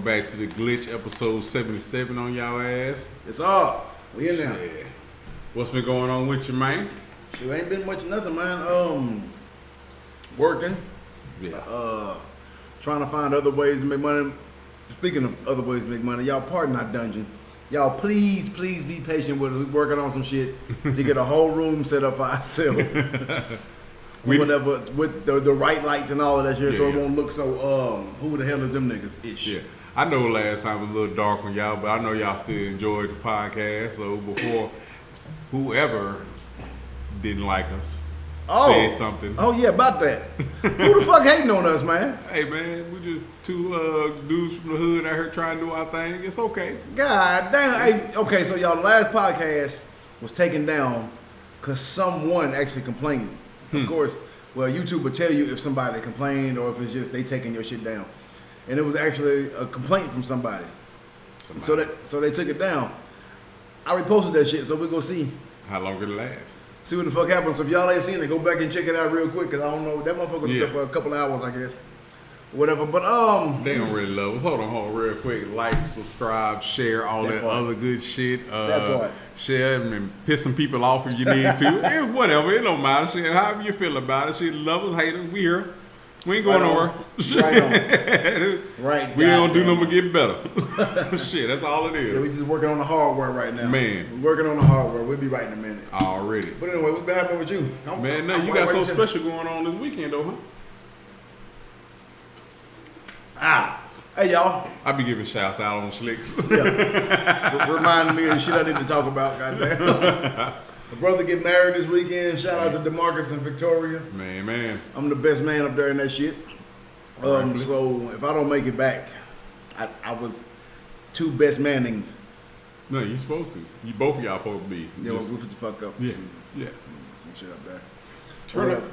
Welcome back to the Glitch, episode 77 on y'all ass. It's up. We in there. Yeah. What's been going on with you, man? Shit, ain't been much nothing, man. Working. Yeah. Trying to find other ways to make money. Speaking of other ways to make money, y'all pardon our dungeon. Y'all please be patient with us. We're working on some shit to get a whole room set up for ourselves. Whatever, with the right lights and all of that shit, so it won't look so, who the hell is them niggas-ish. Yeah. I know last time was a little dark on y'all, but I know y'all still enjoyed the podcast. So before whoever didn't like us said something. Oh, yeah, about that. Who the fuck hating on us, man? Hey, man, we just two dudes from the hood out here trying to do our thing. It's okay. God damn. Hey, okay, so y'all, the last podcast was taken down because someone actually complained. Of course, well, YouTube will tell you if somebody complained or if it's just they taking your shit down. And it was actually a complaint from somebody. So they took it down. I reposted that shit, so we're going to see. How long it'll last. See what the fuck happens. So if y'all ain't seen it, go back and check it out real quick, because I don't know. That motherfucker was there for a couple hours, I guess. Whatever, but they don't really love us. Hold on, real quick. Like, subscribe, share, all that other good shit. That part. Share and piss some people off if you need to. It's whatever, it don't matter. Shit, however you feel about it. Shit, love us, hate us, we here. We ain't going nowhere. Right on. Right. We don't do nothing but get better. Shit, that's all it is. Yeah, we just working on the hardware right now. Man. We're working on the hardware. We'll be right in a minute. Already. But anyway, what's been happening with you? Man, nothing. You got something special going on this weekend, though, huh? Hey, y'all. I be giving shouts out on Slicks. Yeah. Reminding me of shit I need to talk about, goddamn. My brother get married this weekend. Shout out to DeMarcus and Victoria. Man. I'm the best man up there in that shit. So if I don't make it back, I was too best manning. No, you supposed to. Both of y'all supposed to be. Yeah, we'll goof the fuck up. Yeah. Some shit up there. Turn up.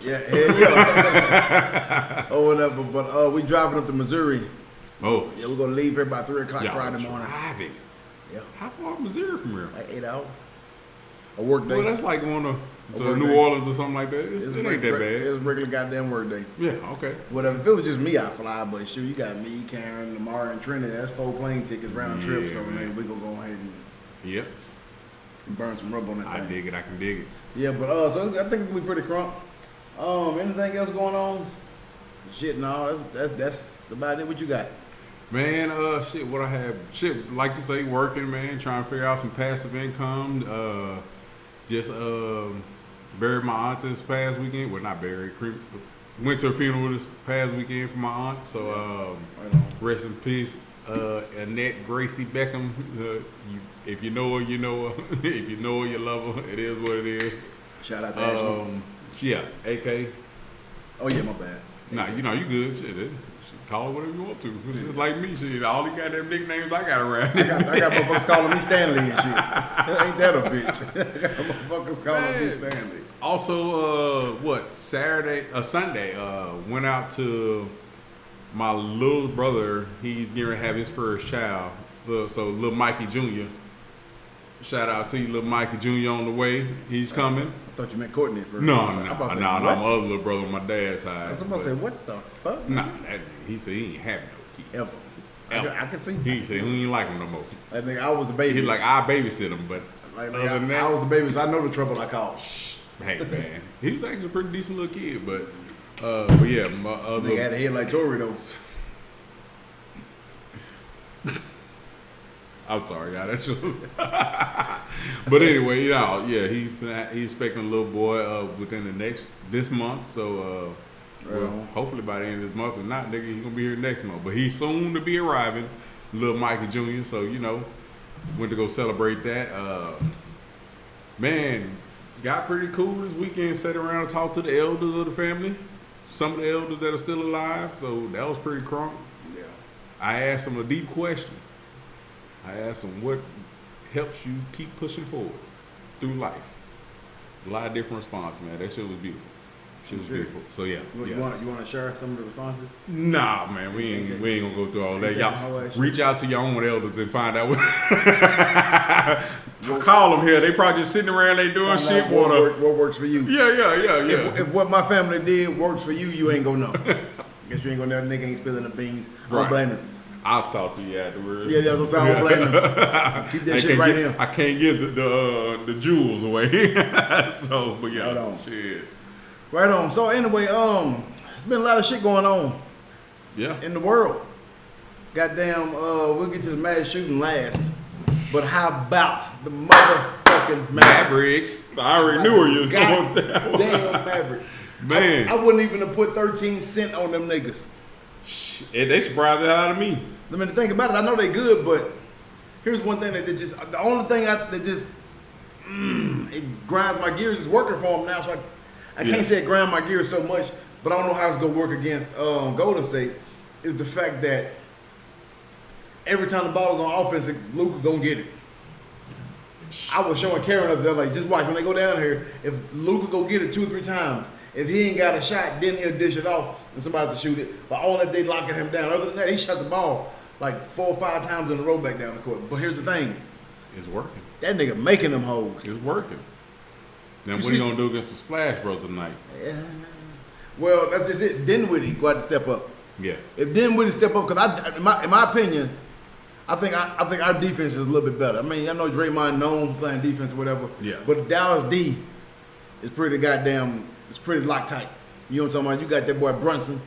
Yeah, hell yeah. Or whatever. But we driving up to Missouri. Oh. Yeah, we're gonna leave here by 3 o'clock Friday morning. Driving. Yeah. How far is Missouri from here? Like 8 hours. A work day. Well, that's like going to New Orleans or something like that. It ain't that bad. It's a regular goddamn work day. Yeah, okay. Whatever. If it was just me, I'd fly. But shoot, you got me, Karen, Lamar, and Trinity. That's 4 plane tickets round trip. So man, we gonna go ahead and burn some rub on that thing. I dig it. I can dig it. Yeah, but so I think it'll be pretty crunk. Anything else going on? Shit, no. That's about it. What you got? Man, shit. What I have, shit. Like you say, working, man. Trying to figure out some passive income. Just buried my aunt this past weekend. Well, not buried. Went to a funeral this past weekend for my aunt. So rest in peace, Annette Gracie Beckham. If you know her, you know her. If you know her, you love her. It is what it is. Shout out to Ashley. Yeah, AK. Oh yeah, my bad. Nah, you know you good. Shit, call it whatever you want to. It's just like me, shit. All these goddamn nicknames I got around. I got motherfuckers calling me Stanley and shit. Ain't that a bitch? I got motherfuckers calling me Stanley. Also, Sunday, went out to my little brother. He's getting ready to have his first child. So little Mikey Jr. Shout out to you, little Mikey Jr. on the way. He's coming. I thought you meant Courtney first. No, my other little brother on my dad's side. I was about to say, what the fuck? Nah, he said he ain't having no kids. Ever. I can see. He said he ain't like him no more. That nigga, I was the baby. He's like, I babysit him, but other than that, I was the baby, so I know the trouble I caused. Hey man, he was actually a pretty decent little kid, but yeah, my other nigga had a head like Tory though. I'm sorry, y'all. That's but anyway, he's expecting a little boy within this month. So hopefully by the end of this month, if not, nigga, he's gonna be here next month. But he's soon to be arriving, little Mikey Jr. So went to go celebrate that. Man, got pretty cool this weekend. Sat around and talked to the elders of the family. Some of the elders that are still alive. So that was pretty crunk. Yeah. I asked them a deep question. I asked them what helps you keep pushing forward through life. A lot of different responses, man. That shit was beautiful. Beautiful. So yeah. You want to share some of the responses? Nah, man. We ain't gonna go through all that. Y'all reach out to your own elders and find out what. Call them here. They probably just sitting around. They doing shit. What works for you? Yeah. If what my family did works for you, you ain't gonna know. Guess you ain't gonna know. Nigga ain't spilling the beans. I don't blame him. I'll talk to you afterwards. Yeah, that's what I don't blame him. Keep that shit right here. I can't give the jewels away. So, but yeah, right on. Shit. Right on. So anyway, there's been a lot of shit going on. Yeah. In the world. Goddamn, we'll get to the mass shooting last. But how about the motherfucking Mavericks? I already knew where you was going with that one. Damn Mavericks. Man. I wouldn't even have put 13 cents on them niggas. They surprised the hell out of me. I mean, to think about it, I know they good, but here's one thing that they just, the only thing that just, it grinds my gears is working for them now. So I can't say it grind my gears so much, but I don't know how it's going to work against Golden State, is the fact that every time the ball is on offense, Luka gonna get it. I was showing Karen up there, like, just watch when they go down here. If Luka go get it 2 or 3 times, if he ain't got a shot, then he'll dish it off and somebody to shoot it. But only if they locking him down. Other than that, he shot the ball like 4 or 5 times in a row back down the court. But here's the thing: it's working. That nigga making them hoes. It's working. Now what are you gonna do against the Splash Bros tonight? Yeah. Well, that's just it. Dinwiddie go out to step up. Yeah. If Dinwiddie step up, because in my opinion, I think our defense is a little bit better. I mean, I know Draymond known for playing defense or whatever. Yeah. But Dallas D is pretty goddamn. It's pretty Loctite. You know what I'm talking about? You got that boy Brunson.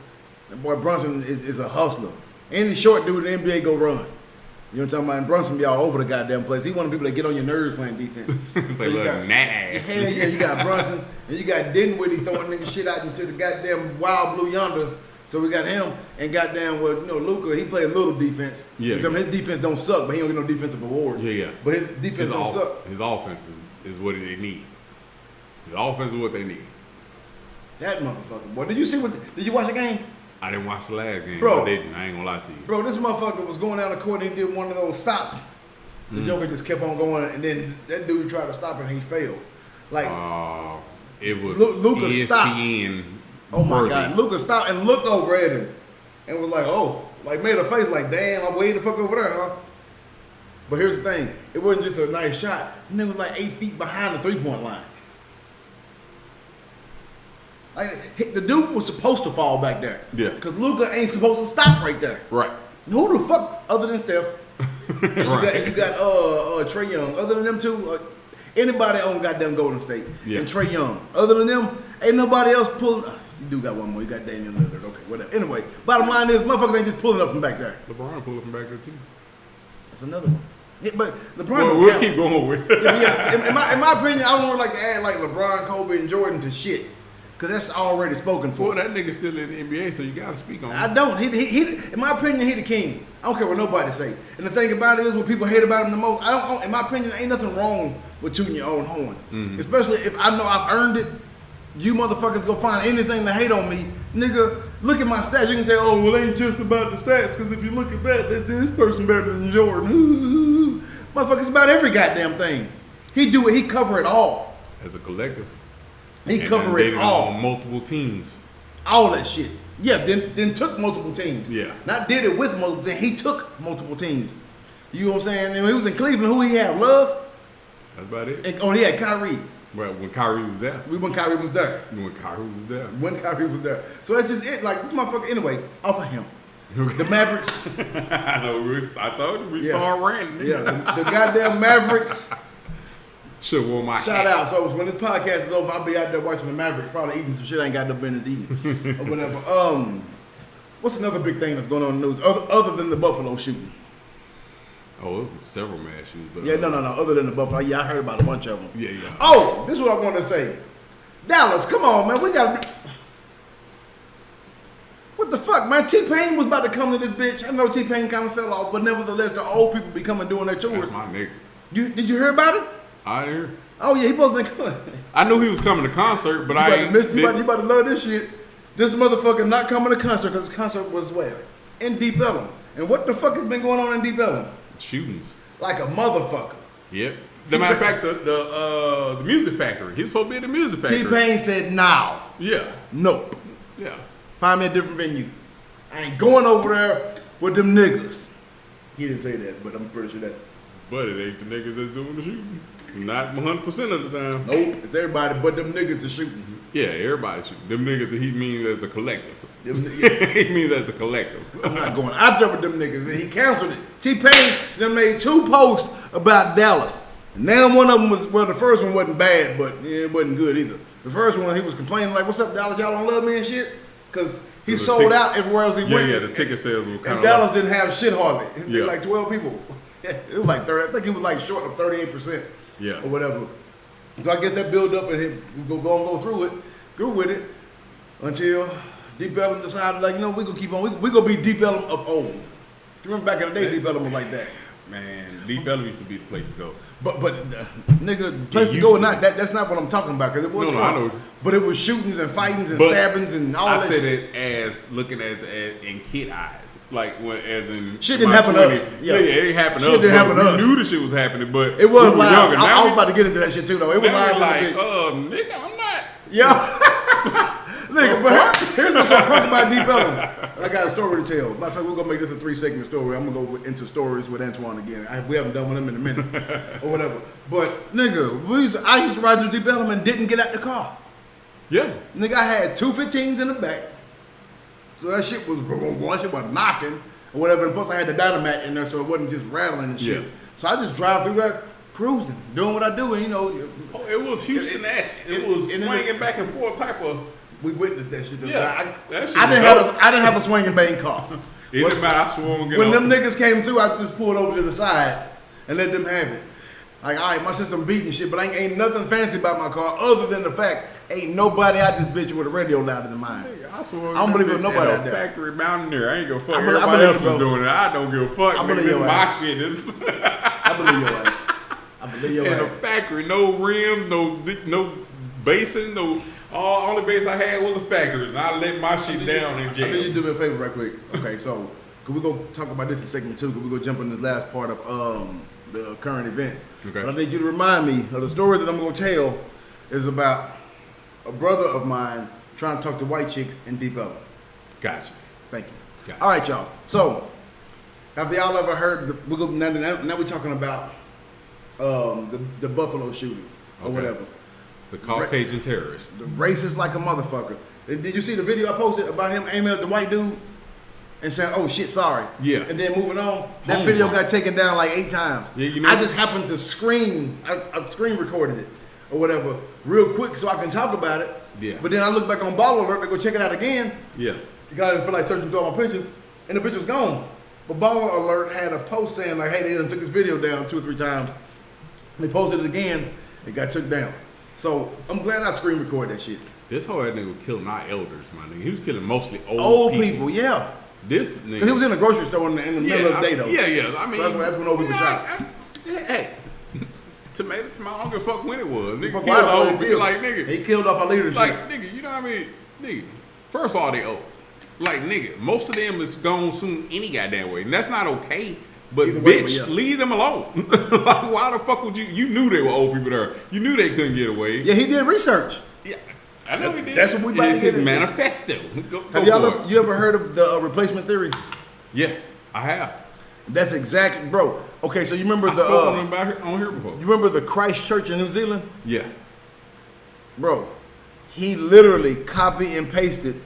That boy Brunson is a hustler. Any short dude in the NBA go run. You know what I'm talking about? And Brunson be all over the goddamn place. He one of the people that get on your nerves playing defense. Say, look, ass. Hell yeah, you got Brunson and you got Dinwiddie throwing nigga shit out into the goddamn wild blue yonder. So we got him and goddamn, well, you know, Luka, he play a little defense. Yeah. His defense don't suck, but he don't get no defensive awards. Yeah. But his defense don't suck. His offense is what they need. His offense is what they need. That motherfucker, boy. Did you watch the game? I didn't watch the last game. Bro, I didn't. I ain't gonna lie to you. Bro, this motherfucker was going down the court and he did one of those stops. The Joker just kept on going, and then that dude tried to stop it and he failed. Like, it was Luka ESPN stopped. Oh my God, Luka stopped and looked over at him and was like, oh, like made a face like, damn, I'm way the fuck over there, huh? But here's the thing, it wasn't just a nice shot. And it was like 8 feet behind the 3-point line. Like, the dude was supposed to fall back there. Yeah. Because Luka ain't supposed to stop right there. Right. Who the fuck, other than Steph, right. you got Trae Young, other than them two, anybody on goddamn Golden State, and Trae Young. Other than them, ain't nobody else pulling. You do got one more. You got Damian Lillard. Okay, whatever. Anyway, bottom line is, motherfuckers ain't just pulling up from back there. LeBron pulled up from back there too. That's another one. Yeah, but LeBron. Well, we'll keep going with it. Yeah. In my opinion, I don't want to like add like LeBron, Kobe, and Jordan to shit. Cause that's already spoken for. Well, that nigga still in the NBA, so you gotta speak on him. I don't. He in my opinion, he the king. I don't care what nobody say. And the thing about it is, what people hate about him the most, in my opinion, ain't nothing wrong with tooting your own horn. Mm-hmm. Especially if I know I've earned it. You motherfuckers go find anything to hate on me, nigga. Look at my stats. You can say, oh, well, it ain't just about the stats. Cause if you look at that, this person better than Jordan. Ooh. Motherfuckers about every goddamn thing. He do it. He cover it all. As a collective. He covered it all. On multiple teams. All that shit. Yeah, then took multiple teams. Yeah. Not did it with multiple teams. He took multiple teams. You know what I'm saying? And when he was in Cleveland, who he had? Love? That's about it. And, he had Kyrie. Well, when Kyrie was there. When Kyrie was there. When Kyrie was there. When Kyrie was there. So that's just it. Like, this motherfucker, anyway, off of him. The Mavericks. I know. I told you we start ranting. Yeah, the goddamn Mavericks. Should wore my shout out. So when this podcast is over, I'll be out there watching the Mavericks, probably eating some shit I ain't got no business eating or whatever. What's another big thing that's going on in the news other than the Buffalo shooting? Oh, there's several mass shootings. But yeah, no. Other than the Buffalo, yeah, I heard about a bunch of them. Yeah. Oh, this is what I want to say. Dallas, come on, man. We got. What the fuck, man? T-Pain was about to come to this bitch. I know T-Pain kind of fell off, but nevertheless, the old people be coming doing their tours. That's my nigga. Did you hear about it? I hear. Oh yeah, he supposed to be coming. I knew he was coming to concert, but I ain't. You about to love this shit. This motherfucker not coming to concert because the concert was where? In Deep Ellum. And what the fuck has been going on in Deep Ellum? Shootings. Like a motherfucker. Yep. The matter of fact, the Music Factory. He's supposed to be at the Music Factory. T-Pain said, "Now." Yeah. Nope. Yeah. Find me a different venue. I ain't going over there with them niggas. He didn't say that, but I'm pretty sure that's. But it ain't the niggas that's doing the shooting. Not 100% of the time. Nope, it's everybody but them niggas that's shooting. Yeah, everybody shooting. Them niggas that he means as a collective. He means as a collective. I'm not going out there with them niggas. And he canceled it. T-Pain then made 2 posts about Dallas. And now one of them was, well, the first one wasn't bad, but it wasn't good either. The first one, he was complaining like, what's up, Dallas? Y'all don't love me and shit? Because he sold out everywhere else he went. Yeah, the ticket sales were kind of Dallas didn't have shit hardly. Yeah. Like 12 people. It was like 30. I think he was like short of 38%. Yeah. Or whatever. So I guess that build up and he go through with it until Deep Ellum decided, like, you know, we gonna keep on. We gonna be Deep Ellum of old. You remember back in the day, Deep Ellum was like that. Man, Deep Ellum used to be the place to go. But nigga, place to go or not, that's not what I'm talking about. Because it was no, I know. But it was shootings and fightings and stabbings and all that. I said it as looking at in kid eyes. Like when, as in shit didn't happen to us. Yeah, it didn't happen to us. Shit didn't happen to us. We knew the shit was happening, but it was we live. Younger. I was about to get into that shit too, though. It was live. Like, nigga, I'm not. Yeah. Nigga, but here's what's so funny about Deep Ellum. I got a story to tell. Matter of fact, we're gonna make this a 3-segment story. I'm gonna go into stories with Antoine again. We haven't done with him in a minute or whatever. But nigga, I used to ride through Deep Ellum and didn't get out the car. Yeah. Nigga, I had 2 15s in the back, so that shit was knocking or whatever. And plus, I had the dynamite in there, so it wasn't just rattling and shit. Yeah. So I just drive through there, cruising, doing what I do, and you know. It was Houston-esque. It was swinging back and forth type of. We witnessed that shit. Yeah, I didn't have a swinging bang car. It didn't matter. I swung. When them niggas came through, I just pulled over to the side and let them have it. Like, all right, my system beating shit, but ain't nothing fancy about my car other than the fact ain't nobody out this bitch with a radio louder than mine. I swung. I don't believe it. Nobody out there. Factory Mountaineer. I ain't gonna fuck. Everybody else was doing it. I don't give a fuck. I believe this your my shit. This. I believe your ass. I believe your ass. In a factory, no rim, no basin, no. Only base I had was a factory, and I let my shit down in jail. I need you to do me a favor right quick. Okay, so can we go talk about this in segment 2? Can we go jump in this last part of the current events? Okay. But I need you to remind me of the story that I'm gonna tell is about a brother of mine trying to talk to white chicks in Deep Ellum. Gotcha. Thank you. Gotcha. All right, y'all. So have y'all ever heard? Now we're talking about the Buffalo shooting or whatever. The Caucasian terrorist. The racist like a motherfucker. Did you see the video I posted about him aiming at the white dude and saying, "Oh shit, sorry"? Yeah. And then moving on. That video got taken down like 8 times. Yeah, you know. I just happened to screen. I screen recorded it or whatever real quick so I can talk about it. Yeah. But then I look back on Baller Alert to go check it out again. Yeah. Because I didn't feel like searching through all my pictures, and the bitch was gone. But Baller Alert had a post saying like, "Hey, they done took this video down 2 or 3 times." They posted it again. It got took down. So I'm glad I screen recorded that shit. This whole nigga was killing our elders, my nigga. He was killing mostly old people. Yeah. This nigga. 'Cause he was in a grocery store in the middle of the day though. Yeah. I mean, so that's when old people shot. Hey, tomato. I don't give a fuck when it was. Nigga Fuck killed old old people. Like nigga, he killed off our leadership. like nigga, you know what I mean? Nigga, first of all, they old. Like nigga, most of them is gone soon any goddamn way, and that's not okay. But Either way, bitch, but yeah. leave them alone. Like, why the fuck would you? You knew they were old people there. You knew they couldn't get away. Yeah, he did research. Yeah, I know he did. That's what we about to It's get his into. manifesto. Have y'all you ever heard of the replacement theory? Yeah, I have. That's exactly, bro. Okay, so you remember I spoke on here before. You remember the Christ Church in New Zealand? Yeah. Bro, he literally copy and pasted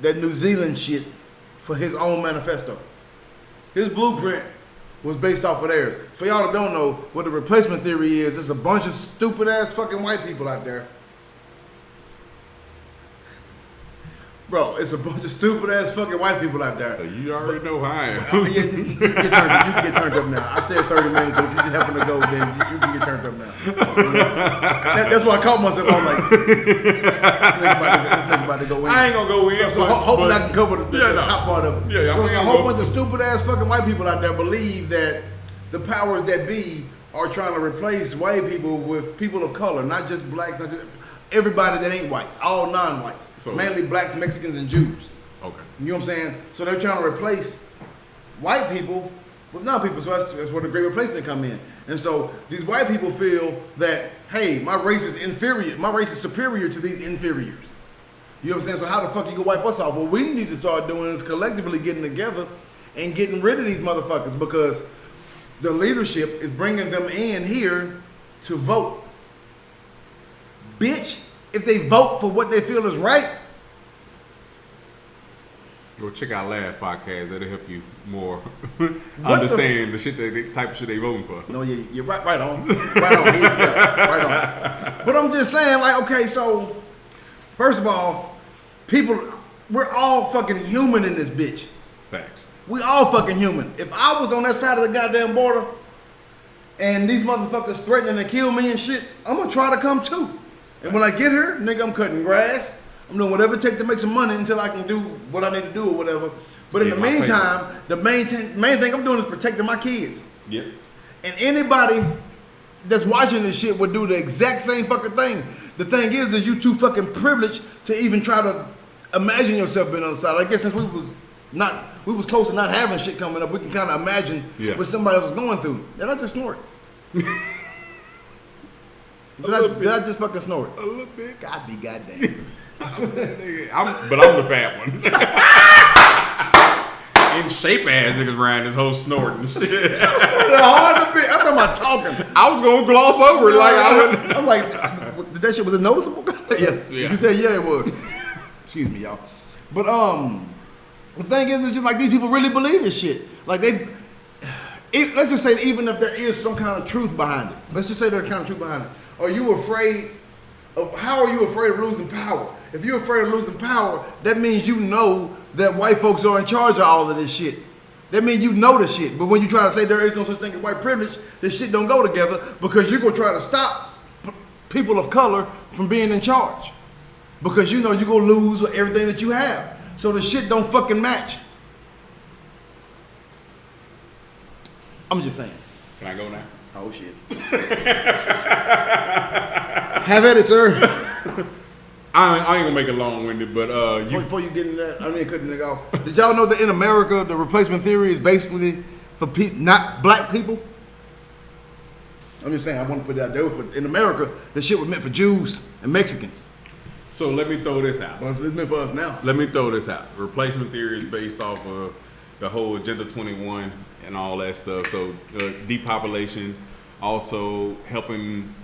that New Zealand shit for his own manifesto. His blueprint was based off of theirs. For y'all that don't know what the replacement theory is, there's a bunch of stupid ass fucking white people out there. Bro, it's a bunch of stupid ass fucking white people out there. So you already know how I am. You can get turned up now. I said 30 minutes, but if you just happen to go, then you can get turned up now. That's why I caught myself. I'm like, this nigga about to go in. I ain't gonna go in. So hopefully I can cover the top part of it. Yeah, so it's a whole bunch of stupid ass fucking white people out there believe that the powers that be are trying to replace white people with people of color, not just blacks, not just everybody that ain't white, all non-whites, so, mainly blacks, Mexicans, and Jews. Okay. You know what I'm saying? So they're trying to replace white people with non-people. So that's where the great replacement come in. And so these white people feel that, hey, my race is inferior. My race is superior to these inferiors. You know what I'm saying? So how the fuck you can wipe us off? What we need to start doing is collectively getting together and getting rid of these motherfuckers because the leadership is bringing them in here to vote. Bitch, if they vote for what they feel is right, Go check out last podcast. That'll help you more understand the shit the type of shit they voting for. No, you're right on. Right on. Yeah, right on. But I'm just saying, like, okay, so first of all, we're all fucking human in this bitch. Facts. We all fucking human. If I was on that side of the goddamn border and these motherfuckers threatening to kill me and shit, I'm gonna try to come too. And when I get here, nigga, I'm cutting grass. I'm doing whatever it takes to make some money until I can do what I need to do or whatever. But in the meantime, the main thing I'm doing is protecting my kids. Yep. And anybody that's watching this shit would do the exact same fucking thing. The thing is you too fucking privileged to even try to imagine yourself being on the side. I guess since we was close to not having shit coming up, we can kind of imagine what somebody else was going through. Did I just snort? Did I just fucking snort? A little bit. God be goddamn. I'm the fat one. In shape ass niggas around this whole snorting shit. I'm talking about talking. I was gonna gloss over it I'm like, that shit was noticeable? Yeah. You said yeah, it was. Excuse me, y'all. But the thing is, it's just like these people really believe this shit. Like let's just say even if there is some kind of truth behind it. Let's just say there's kind of truth behind it. Are you afraid of? How are you afraid of losing power? If you're afraid of losing power, that means you know that white folks are in charge of all of this shit. That means you know the shit. But when you try to say there is no such thing as white privilege, this shit don't go together because you're gonna try to stop people of color from being in charge. Because you know you're gonna lose with everything that you have. So the shit don't fucking match. I'm just saying. Can I go now? Oh shit. Have at it, sir. I ain't gonna make it long-winded, but before you get into that, I mean cutting nigga off. Did y'all know that in America the replacement theory is basically for not black people? I'm just saying I want to put that there. In America, the shit was meant for Jews and Mexicans. So let me throw this out. Well, it's meant for us now. Let me throw this out. Replacement theory is based off of the whole Agenda 21 and all that stuff. So depopulation, also helping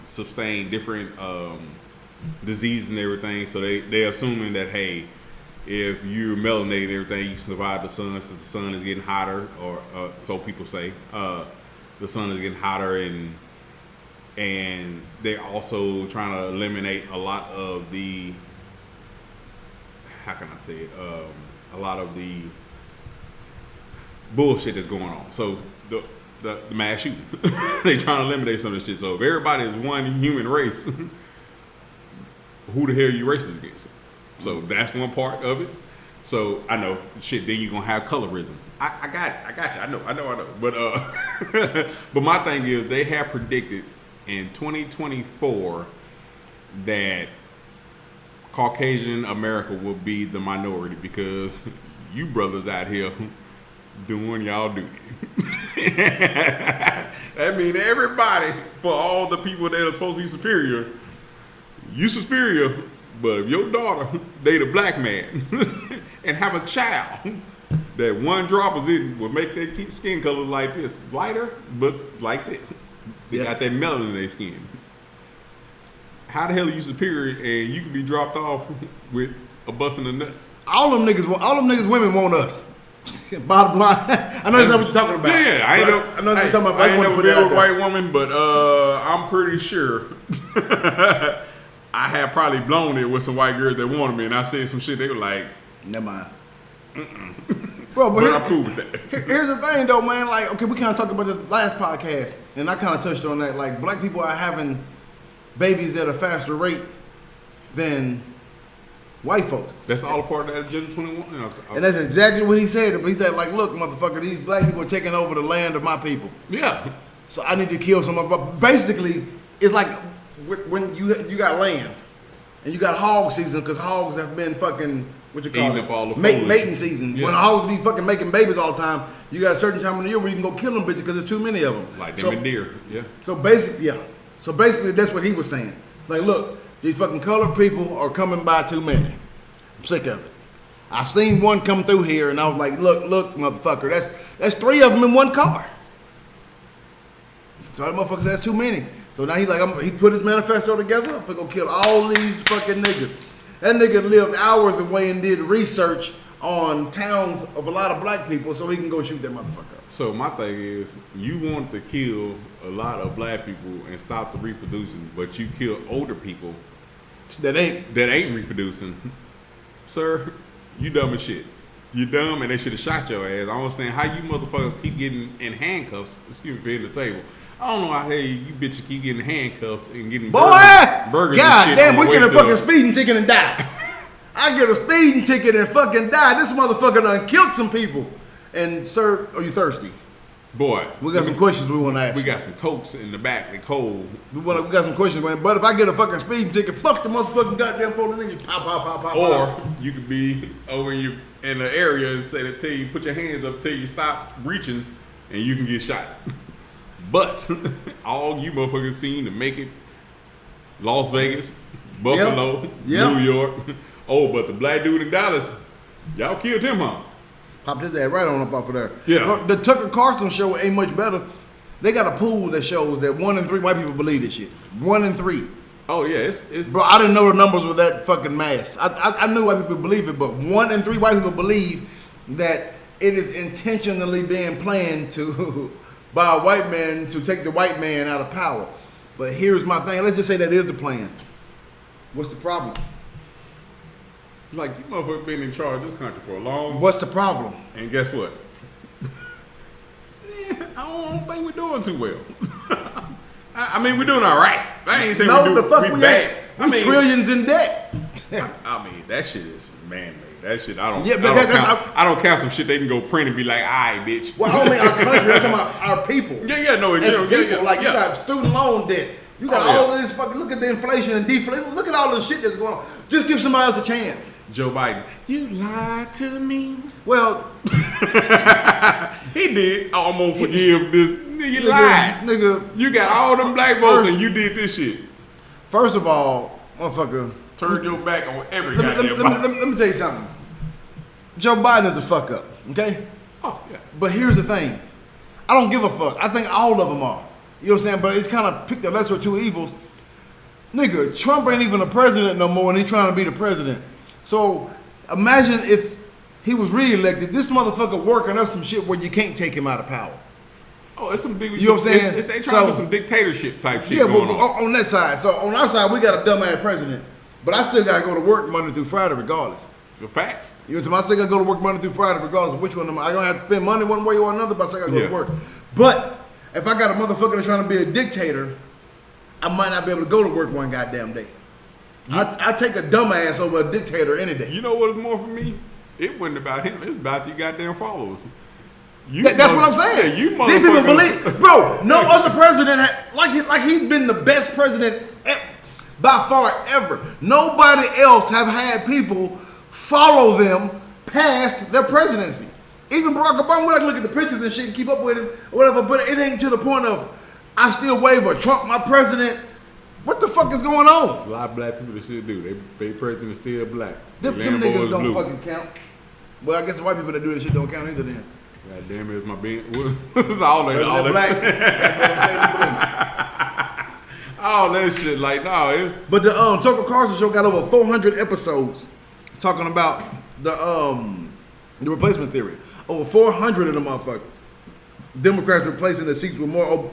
sustain different diseases and everything. So they're assuming that, hey, if you're melanated and everything, you survive the sun since the sun is getting hotter, or so people say. The sun is getting hotter, and they're also trying to eliminate a lot of the, how can I say it, a lot of the bullshit that's going on. So the mass shooting, they trying to eliminate some of this shit. So if everybody is one human race, who the hell are you racist against? So that's one part of it. So I know shit. Then you're gonna have colorism. I got you. I know. But but my thing is, they have predicted in 2024 that Caucasian America will be the minority because you brothers out here doing y'all duty. That means everybody, for all the people that are supposed to be superior, you superior. But if your daughter date a black man and have a child, that one drop is in will make their skin color like this, lighter, but like this. They got that melanin in their skin. How the hell are you superior and you can be dropped off with a bust in the nut? All them niggas women want us. Bottom line. I know that's not what you're talking about. Yeah, I know you're talking about. I ain't never dealt with a white woman, but I'm pretty sure I have probably blown it with some white girls that wanted me, and I said some shit. They were like, "Never mind." Bro, but I'm cool with that. Here's the thing, though, man. Like, okay, we kind of talked about this last podcast, and I kind of touched on that. Like, black people are having babies at a faster rate than white folks. That's all a part of that Agenda 21. And that's exactly what he said. He said, like, look, motherfucker, these black people are taking over the land of my people. Yeah. So I need to kill some of them. Basically, it's like when you got land and you got hog season, because hogs have been fucking, what you call it, mating season. Yeah. When hogs be fucking making babies all the time, you got a certain time of the year where you can go kill them bitches because there's too many of them. Like them and deer, yeah. So basically, that's what he was saying. Like, look, these fucking colored people are coming by too many. I'm sick of it. I seen one come through here, and I was like, look, motherfucker, that's 3 of them in one car. So that motherfucker says too many. So now he's like, he put his manifesto together. I'm gonna kill all these fucking niggas. That nigga lived hours away and did research on towns of a lot of black people so he can go shoot that motherfucker up. So my thing is, you want to kill a lot of black people and stop the reproducing, but you kill older people that ain't reproducing. Sir, you dumb as shit. You dumb, and they should have shot your ass. I don't understand how you motherfuckers keep getting in handcuffs. Excuse me for hitting the table. I don't know how you bitches keep getting handcuffed and getting burgers God and shit. damn, we get a fucking speeding ticket and die. I get a speeding ticket and fucking die. This motherfucker done killed some people. And sir, are you thirsty? Boy, we got some questions we want to ask. We got some Cokes in the back. They cold. We got some questions, man. But if I get a fucking speeding ticket, fuck the motherfucking goddamn phone. Nigga, pop. Or you could be over in the area and say that tell you put your hands up till you stop reaching, and you can get shot. But all you motherfuckers seen to make it, Las Vegas, Buffalo, New York. Oh, but the black dude in Dallas, y'all killed him, huh? Popped his ass right on up off of there. Yeah. The Tucker Carlson show ain't much better. They got a pool that shows that 1 in 3 white people believe this shit. 1 in 3. Oh yeah, it's. Bro, I didn't know the numbers were that fucking mass. I knew white people believe it, but 1 in 3 white people believe that it is intentionally being planned to by a white man to take the white man out of power. But here's my thing. Let's just say that is the plan. What's the problem? Like, you motherfuckers been in charge of this country for a long. What's the problem? And guess what? I don't think we're doing too well. I mean, we're doing all right. I ain't saying we bad. I mean, trillions in debt. I mean, that shit is man-made. That shit, I don't count some shit they can go print and be like, all right, bitch. Well, I don't mean our country. I'm talking about our people. You got student loan debt. You got all of this fucking. Look at the inflation and deflation. Look at all the shit that's going on. Just give somebody else a chance. Joe Biden, you lied to me. Well, he did. I'm gonna forgive this. You lied, nigga. You got all them black votes and you did this shit. First of all, motherfucker, turn your back on every goddamn. Let me tell you something. Joe Biden is a fuck up. Okay. Oh yeah. But here's the thing. I don't give a fuck. I think all of them are. You know what I'm saying? But it's kind of picked the lesser of two evils. Nigga, Trump ain't even a president no more, and he's trying to be the president. So imagine if he was reelected. This motherfucker working up some shit where you can't take him out of power. Oh, it's some big. You know what I'm saying? They trying to do some dictatorship type shit. Yeah, but on that side. So on our side, we got a dumbass president, but I still gotta go to work Monday through Friday regardless. The facts. You know what I'm saying? I still gotta go to work Monday through Friday regardless of which one of them. I gonna have to spend money one way or another, but I still gotta go to work. But if I got a motherfucker that's trying to be a dictator, I might not be able to go to work one goddamn day. I take a dumbass over a dictator any day. You know what is more for me? It wasn't about him. It's about you goddamn followers. That's what I'm saying. Yeah, you these people believe, bro. No other president like he's been the best president by far ever. Nobody else have had people follow them past their presidency. Even Barack Obama, we like to look at the pictures and shit and keep up with him or whatever, but it ain't to the point of I still waver. Trump, my president. What the fuck is going on? There's a lot of black people that shit do. They president is still black. Them niggas don't fucking count. Well, I guess the white people that do this shit don't count either then. God damn it, it's my being. What's all that? All that shit. Like, no, it's. But the Tucker Carlson show got over 400 episodes talking about the replacement theory. Over 400 of them motherfuckers. Democrats replacing the seats with more.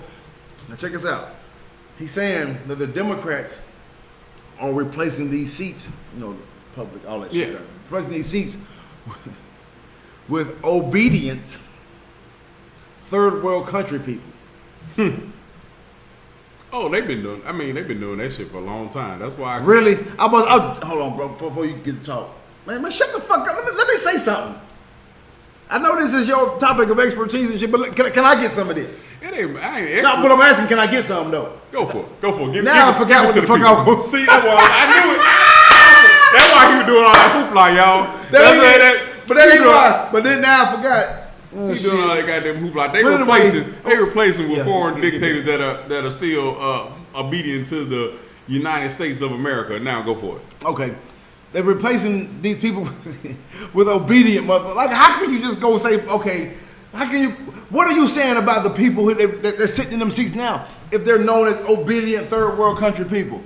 Now check this out. He's saying that the Democrats are replacing these seats, you know, the public, all that shit. Replacing these seats with obedient third world country people. Oh, they've been doing that shit for a long time. That's why. Really? Hold on, bro, before you get to talk. Man, shut the fuck up. Let me say something. I know this is your topic of expertise and shit, but can I get some of this? I ain't no, but I'm asking, can I get some though? Go for it. I forgot what the fuck I was going to see. I knew it. That's why he was doing all that hoopla, y'all. But then now I forgot. He's doing all that goddamn hoopla. They replacing with foreign dictators that are still obedient to the United States of America. Now go for it. Okay. They're replacing these people with obedient motherfuckers. Like, how can you just go say, okay, what are you saying about the people they're sitting in them seats now if they're known as obedient third world country people?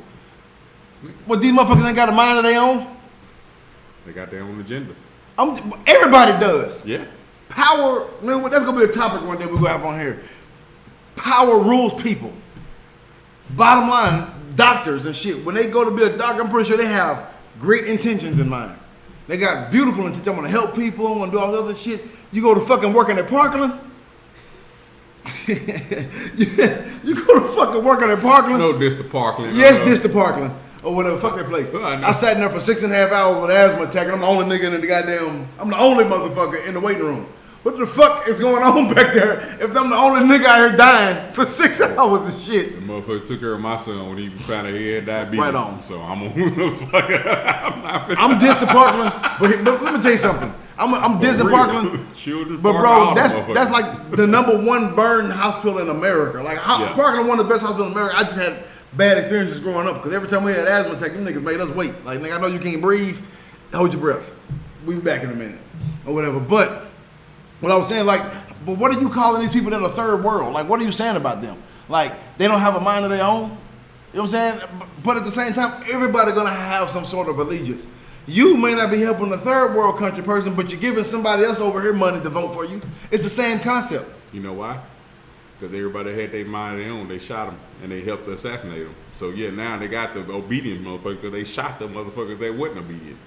What, these motherfuckers ain't got a mind of their own? They got their own agenda. Everybody does. Yeah. Power, man, that's gonna be a topic one day we're gonna have on here. Power rules people. Bottom line, doctors and shit, when they go to be a doctor, I'm pretty sure they have great intentions in mind. They got beautiful intentions. I want to help people, I want to do all this other shit. You go to fucking working at Parkland. You go to fucking working at Parkland. No, this to Parkland. Yes, this to Parkland. Or whatever, fuck that place. I sat in there for 6.5 hours with an asthma attack, and I'm the only nigga in the goddamn, I'm the only motherfucker in the waiting room. What the fuck is going on back there if I'm the only nigga out here dying for 6 hours of shit? The motherfucker took care of my son when he found out he had diabetes. Right on. So I'm on. I'm dissed to Parkland, but let me tell you something. I'm dissed to Parkland. But bro, that's like the #1 burn hospital in America. Like Parkland, one of the best hospitals in America. I just had bad experiences growing up because every time we had asthma attack, them niggas made us wait. Like, nigga, I know you can't breathe. Hold your breath. We'll be back in a minute or whatever. But what I was saying, like, but what are you calling these people that are third world? Like, what are you saying about them? Like, they don't have a mind of their own? You know what I'm saying? But at the same time, everybody's gonna have some sort of allegiance. You may not be helping a third world country person, but you're giving somebody else over here money to vote for you. It's the same concept. You know why? Because everybody had their mind of their own. They shot them and they helped assassinate them. So yeah, now they got the obedient motherfuckers because they shot the motherfuckers that wasn't obedient.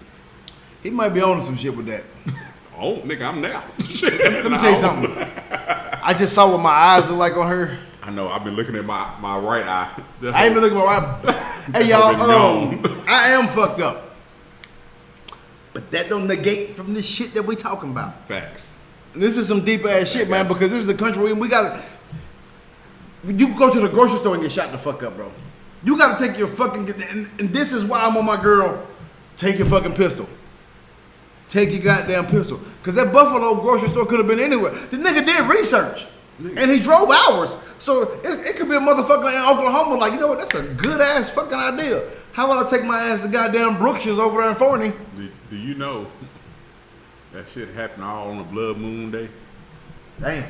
He might be on some shit with that. Oh, nigga, I'm now. Let me tell you something. I just saw what my eyes look like on her. I know. I've been looking at my right eye. I ain't been looking at my right. Hey y'all, I am fucked up, but that don't negate from this shit that we talking about. Facts. And this is some deep ass shit, man. Because this is a country where we gotta. You go to the grocery store and get shot the fuck up, bro. You gotta take your fucking. And this is why I'm on my girl. Take your fucking pistol. Take your goddamn pistol. Because that Buffalo grocery store could have been anywhere. The nigga did research. And he drove hours. So it could be a motherfucker in Oklahoma like, you know what, that's a good ass fucking idea. How about I take my ass to goddamn Brookshire's over there in Forney? Do you know that shit happened all on a blood moon day? Damn.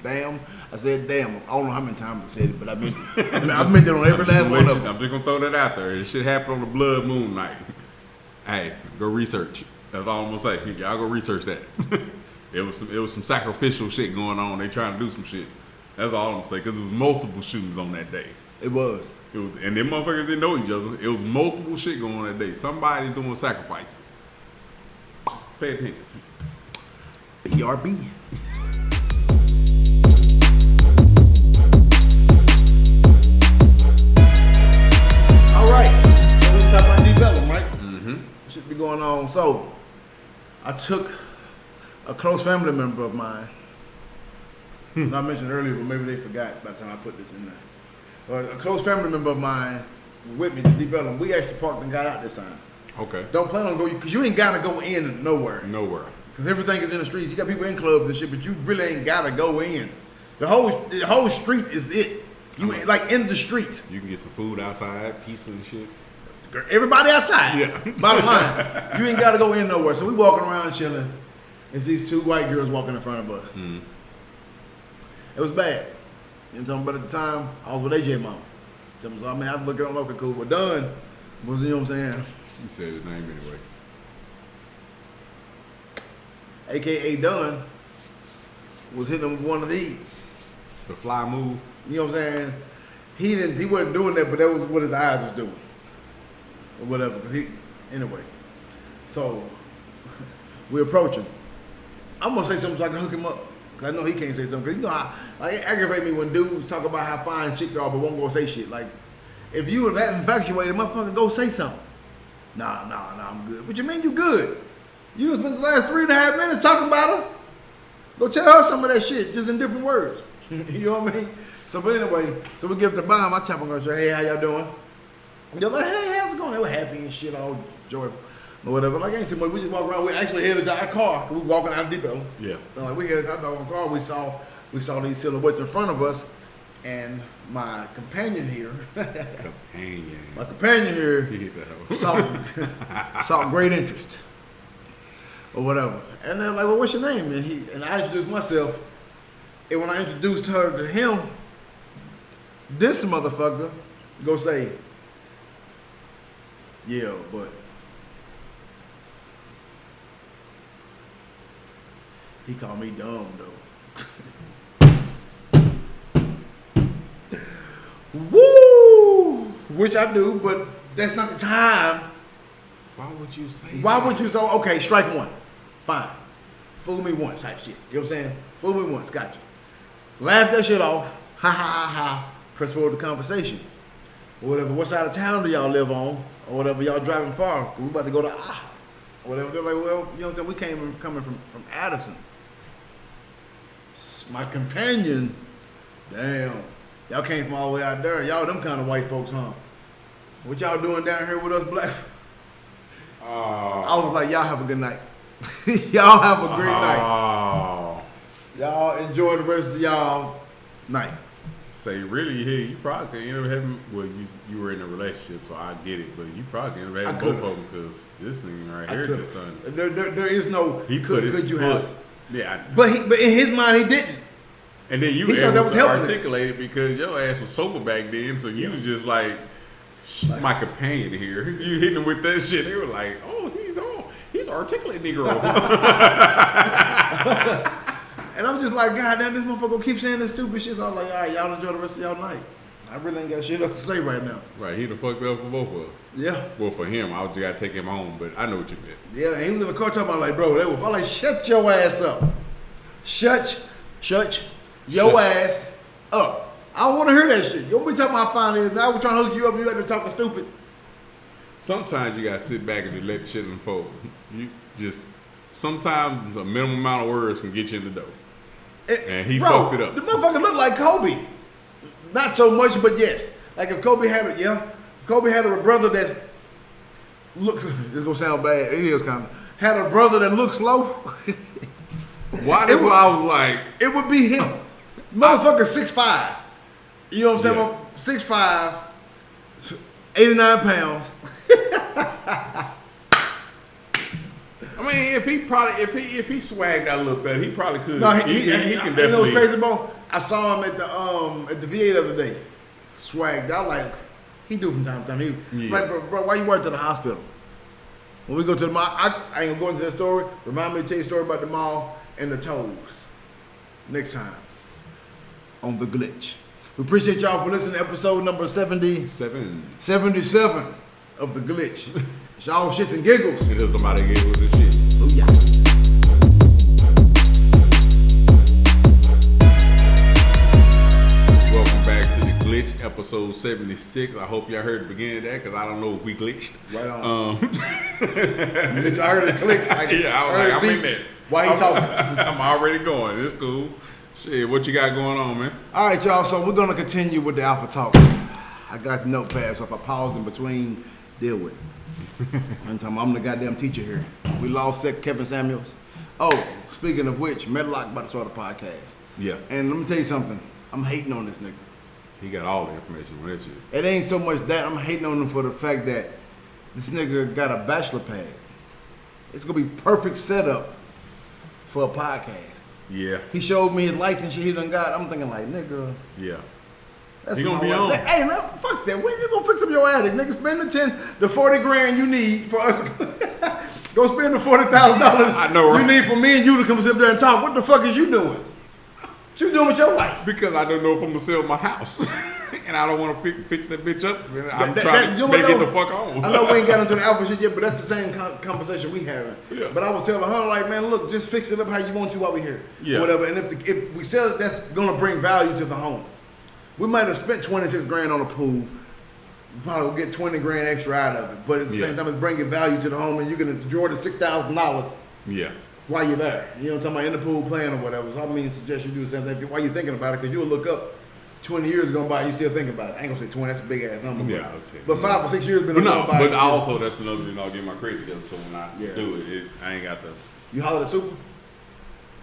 I said damn. I don't know how many times I said it, but I meant it. I meant it on every last one of them. I'm just going to throw that out there. This shit happened on the blood moon night. Hey, go research. That's all I'm gonna say. Y'all go research that. It was some sacrificial shit going on. They trying to do some shit. That's all I'm gonna say. Because it was multiple shootings on that day. It was. And them motherfuckers didn't know each other. It was multiple shit going on that day. Somebody's doing sacrifices. Just pay attention. BRB. All right. So we talking about development, right? Mm-hmm. Should be going on. So I took a close family member of mine. I mentioned earlier, but maybe they forgot by the time I put this in there. But a close family member of mine with me to develop. We actually parked and got out this time. Okay. Don't plan on going, because you ain't got to go in nowhere. Nowhere. Because everything is in the streets. You got people in clubs and shit, but you really ain't got to go in. The whole street is it. You ain't like in the street. You can get some food outside, pizza and shit. Everybody outside. Yeah. Bottom line, you ain't got to go in nowhere. So we walking around chilling. It's these two white girls walking in front of us. Mm. It was bad. You know what I'm talking about? At the time, I was with AJ Mom. So I mean, I was looking at them, okay, cool. But Dunn was, you know what I'm saying? You said his name anyway. AKA Dunn was hitting him with one of these. The fly move. You know what I'm saying? He wasn't doing that, but that was what his eyes was doing. Or whatever. Anyway. So we approach him. I'm gonna say something so I can hook him up. Cause I know he can't say something. Cause you know how like it aggravates me when dudes talk about how fine chicks are but won't go say shit. Like if you were that infatuated, motherfucker, go say something. Nah, I'm good. What you mean you good? You just spent the last 3.5 minutes talking about her. Go tell her some of that shit, just in different words. You know what I mean? So, but anyway, so we give the bomb. I tap on her and say, hey, how y'all doing? And they're like, hey, how's it going? They were happy and shit, all joyful or whatever. Like, ain't too much. We just walk around. We actually headed to our car. We walking out of Depot. Yeah. Like, we headed to our doggone car. We saw these silhouettes in front of us, and my companion here. My companion here saw great interest. Or whatever. And they're like, well, what's your name? And I introduced myself. And when I introduced her to him, this motherfucker go say, yeah, but He called me dumb though. Woo! Which I do, but that's not the time. Why would you say Why that? would you say, okay, strike one. Fine. Fool me once type shit. You know what I'm saying? Fool me once, got you. Laugh that shit off. Ha ha ha ha. Press forward the conversation. Or whatever, what side of town do y'all live on? Or whatever, y'all driving far. We about to go to or whatever. They're like, well, you know what I'm saying? We coming from Addison. My companion, damn. Y'all came from all the way out there. Y'all them kind of white folks, huh? What y'all doing down here with us black? I was like, y'all have a good night. Y'all have a great night. Y'all enjoy the rest of y'all night. Say really here, you probably could end up having. Well, you were in a relationship, so I get it. But you probably end up having both of them because this thing right here just done. There is no. He could you have? Yeah. But in his mind he didn't. And then you were able to articulate it because your ass was sober back then, so you was just like my companion here. You hitting him with that shit. They were like, oh, he's articulate Negro. And I'm just like, God damn, this motherfucker keep saying this stupid shit. So I'm like, all right, y'all enjoy the rest of y'all night. I really ain't got shit else to say right now. Right, he done fucked up for both of us. Yeah. Well, for him, I just got to take him home, but I know what you meant. Yeah, and he was in the car talking about like, bro, I'm like, shut your ass up. Shut your ass up. I don't want to hear that shit. You don't be talking about finances. Now we're trying to hook you up. You out there talking stupid. Sometimes you got to sit back and just let the shit unfold. Sometimes a minimum amount of words can get you in the door. And he fucked it up. The motherfucker looked like Kobe. Not so much, but yes. Like if Kobe had a brother that's looks, it's gonna sound bad. It is kind of had a brother that looks slow. Why? That's what I was like. It would be him. Motherfucker 6'5". You know what I'm saying? 6'5", 89 pounds. I mean, if he swagged out a little better, he probably could. No, he can definitely. You know what's crazy, bro? I saw him at the VA the other day. Swagged out like he do from time to time. Like, bro, why you work to the hospital? When we go to the mall, I ain't gonna go into that story. Remind me to tell you a story about the mall and the toes next time on The Glitch. We appreciate y'all for listening to episode number 77 of The Glitch. It's all shits and giggles. It is somebody giggles and shit. Oh yeah. Welcome back to The Glitch, episode 76. I hope y'all heard the beginning of that because I don't know if we glitched. Right on. I heard it click. I was like, I'm in there. Why you talking? I'm already going. It's cool. Shit, what you got going on, man? All right, y'all. So we're gonna continue with the alpha talk. I got the notepad, so if I pause in between, deal with it. I'm the goddamn teacher here. We lost Kevin Samuels. Oh, speaking of which, Medlock about to start a podcast. Yeah. And let me tell you something. I'm hating on this nigga. He got all the information on that shit. It ain't so much that. I'm hating on him for the fact that this nigga got a bachelor pad. It's gonna be perfect setup for a podcast. Yeah. He showed me his license shit he done got. I'm thinking like, nigga. Yeah. That's he gonna be on. Hey, man, fuck that. When you gonna fix up your attic, nigga? Spend the 40 grand you need for us. Go spend the $40,000. I know, right? You need for me and you to come sit there and talk. What the fuck is you doing? What you doing with your life? Because I don't know if I'm gonna sell my house, and I don't want to fix that bitch up. I'm trying to make it the fuck on. I know we ain't got into the alpha shit yet, but that's the same conversation we having. Yeah. But I was telling her like, man, look, just fix it up how you want to while we here. Yeah. Or whatever. And if we sell it, that's gonna bring value to the home. We might have spent 26 grand on a pool. We probably will get 20 grand extra out of it. But at the same time, it's bringing value to the home, and you're gonna enjoy the $6,000. Yeah. While you're there, you know what I'm talking about, in the pool playing or whatever. So I mean, suggest you do the same thing while you're thinking about it, because you'll look up 20 years gone by, you still thinking about it. I ain't gonna say 20, that's a big ass number. Yeah, but 5 or 6 years been gone by. But also, that's another thing I'll get my credit together. So when I do it, I ain't got the. You hollered at Super?